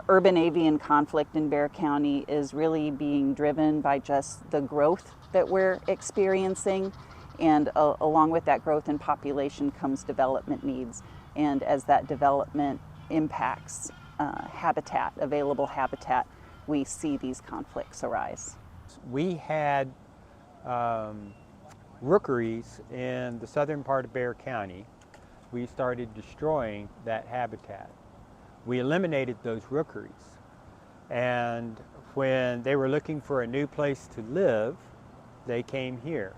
urban-avian conflict in Bexar County is really being driven by just the growth that we're experiencing, and along with that growth in population comes development needs. And as that development impacts habitat, available habitat, we see these conflicts arise. We had rookeries in the southern part of Bexar County. We started destroying that habitat. We eliminated those rookeries, and when they were looking for a new place to live, they came here.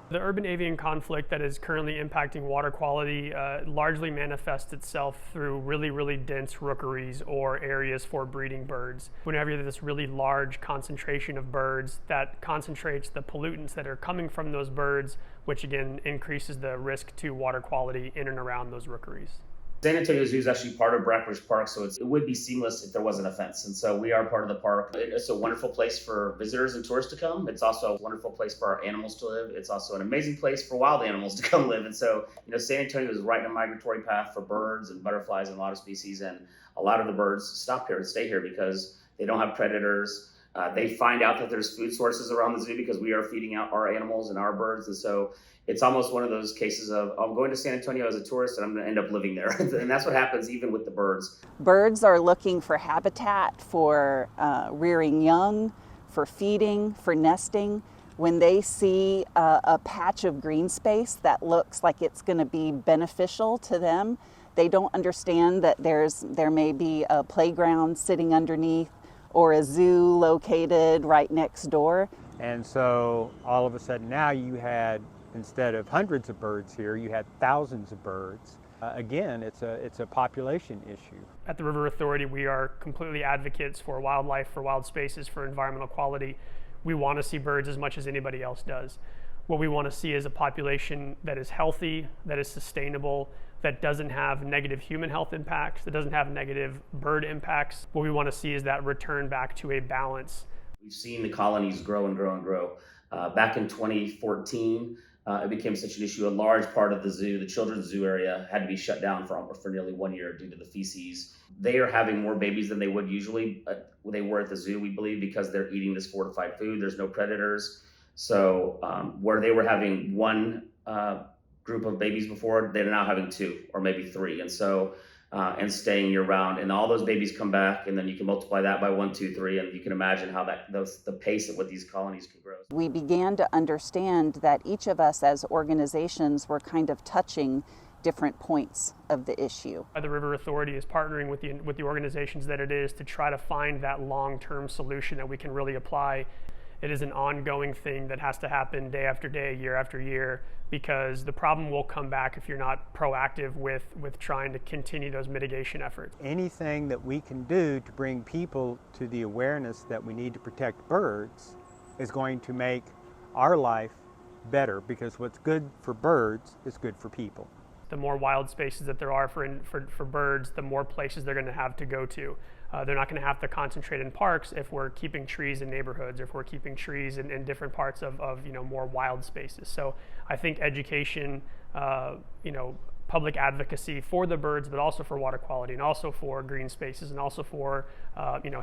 The urban-avian conflict that is currently impacting water quality largely manifests itself through really dense rookeries or areas for breeding birds. Whenever you have this really large concentration of birds, that concentrates the pollutants that are coming from those birds, which again increases the risk to water quality in and around those rookeries. San Antonio Zoo is actually part of Brackenridge Park, so it would be seamless if there wasn't a fence. And so we are part of the park. It's a wonderful place for visitors and tourists to come. It's also a wonderful place for our animals to live. It's also an amazing place for wild animals to come live. And so, San Antonio is right in a migratory path for birds and butterflies and a lot of species. And a lot of the birds stop here and stay here because they don't have predators. They find out that there's food sources around the zoo because we are feeding out our animals and our birds. And so it's almost one of those cases of, I'm going to San Antonio as a tourist and I'm going to end up living there. And that's what happens even with the birds. Birds are looking for habitat, for rearing young, for feeding, for nesting. When they see a patch of green space that looks like it's going to be beneficial to them, they don't understand that there may be a playground sitting underneath or a zoo located right next door. And so all of a sudden now you had, instead of hundreds of birds here, you had thousands of birds. Again, it's a population issue. At the River Authority, we are completely advocates for wildlife, for wild spaces, for environmental quality. We want to see birds as much as anybody else does. What we want to see is a population that is healthy, that is sustainable, that doesn't have negative human health impacts, that doesn't have negative bird impacts. What we want to see is that return back to a balance. We've seen the colonies grow and grow and grow. Back in 2014, it became such an issue. A large part of the zoo, the children's zoo area, had to be shut down for nearly 1 year due to the feces. They are having more babies than they would usually. They were at the zoo, we believe, because they're eating this fortified food. There's no predators. So where they were having one group of babies before, they're now having two or maybe three. And so, and staying year round, and all those babies come back, and then you can multiply that by 1, 2, 3, and you can imagine how the pace of what these colonies can grow. We began to understand that each of us as organizations were kind of touching different points of the issue. The River Authority is partnering with the organizations that it is to try to find that long-term solution that we can really apply. It is an ongoing thing that has to happen day after day, year after year, because the problem will come back if you're not proactive with trying to continue those mitigation efforts. Anything that we can do to bring people to the awareness that we need to protect birds is going to make our life better, because what's good for birds is good for people. The more wild spaces that there are for birds, the more places they're going to have to go to. They're not going to have to concentrate in parks if we're keeping trees in neighborhoods, or if we're keeping trees in different parts of more wild spaces. So I think education, public advocacy for the birds, but also for water quality, and also for green spaces, and also for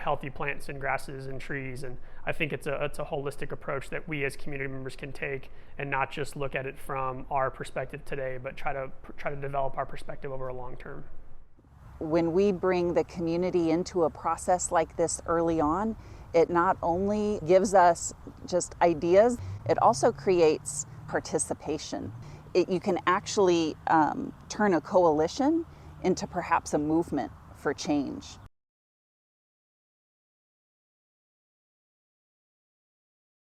healthy plants and grasses and trees. And I think it's a holistic approach that we as community members can take, and not just look at it from our perspective today, but try to develop our perspective over a long term. When we bring the community into a process like this early on, it not only gives us just ideas, it also creates participation. You can actually turn a coalition into perhaps a movement for change.